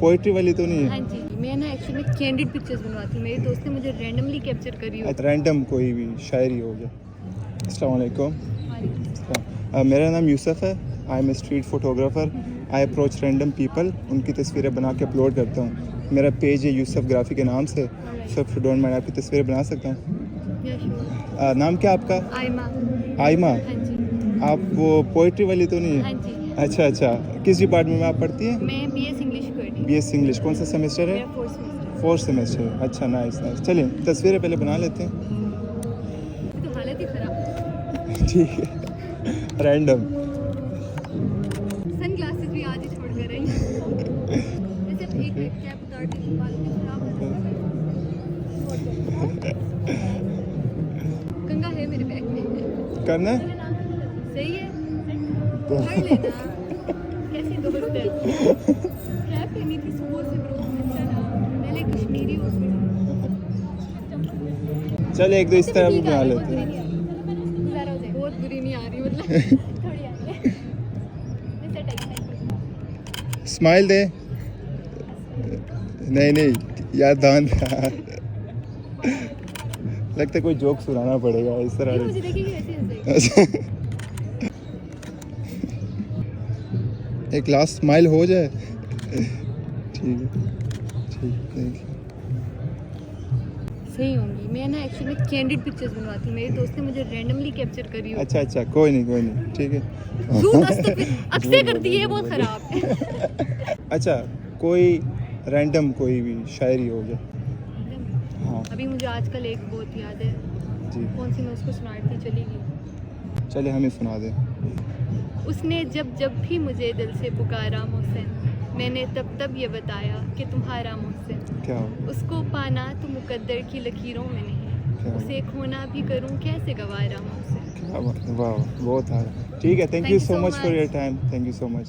Poetry वाली तो नहीं है? हाँ जी, मैं ना एक्चुअली कैंडिड पिक्चर्स बनवाती हूँ. मेरे दोस्त ने मुझे रैंडमली कैप्चर करी हो. रैंडम कोई भी शायरी हो गया. अस्सलाम वालेकुम. मेरा नाम यूसुफ है. I am a street photographer. I approach random people. उनकी तस्वीरें बना के अपलोड करता हूँ. मेरा पेज है यूसुफ ग्राफी के नाम से. So if you don't mind आपकी तस्वीरें बना सकता हूँ. नाम क्या आपका? आयमा. आयमा. हाँ जी. आप वो पोइट्री वाली तो नहीं है? हाँ जी. अच्छा अच्छा. किस डिपार्टमेंट में आप पढ़ती हैं? मैं BS इंग्लिश कर रही हूँ. BS English. कौन सा सेमेस्टर है? मेरा 4th सेमेस्टर. 4th semester. अच्छा, नाइस नाइस. चलिए तस्वीरें पहले बना लेते हैं. तो हालत ही खराब. ठीक है. रैंडम. सन ग्लासेस भी आज ही छोड़ कर रही हूँ. जैसे एक कैप उतारती हूँ बाल में खराब हो जाता है. कंघा है मेरे बैग में. करना है? सही है. पढ़ लेना. कैसी दोस्त है. कैप पहनी थी स्कूल से ब्रो. अच्छा ना. पहले कश्मीरी हो फिर. चल एक दो इस तरह भी बना लेते हैं. बहुत बुरी नहीं आ रही मतलब. थोड़ी आ रही है. स्माइल दे. नहीं नहीं यार, दान लगता है कोई जोक सुनाना पड़ेगा इस तरह. मुझे देखिए कैसे हंस रही. एक लास्ट स्माइल हो जाए. ठीक है. ठीक है. सही होंगी. मैं ना एक्चुअली कैंडिड पिक्चर्स बनवाती हूँ. मेरे दोस्त ने मुझे रैंडमली कैप्चर करी हो. अच्छा अच्छा. कोई नहीं. ठीक है. अक्सर करती है. बहुत खराब है. अच्छा, कोई रैंडम कोई भी शायरी हो जाए. हाँ अभी मुझे आजकल एक बहुत याद है. जी. कौन सी मैं उसको सुनाती चली गई. चलिए हमें सुना दें. उसने जब जब भी मुझे दिल से पुकारा मोहसिन, मैंने तब तब ये बताया कि तुम्हारा मोहसिन. क्या हो? उसको पाना तो मुकद्दर की लकीरों में नहीं, उसे खोना भी करूं कैसे गवारा मोहसिन. क्या बात है. वाह, बहुत है. ठीक है. Thank you so much for your time. Thank you so much.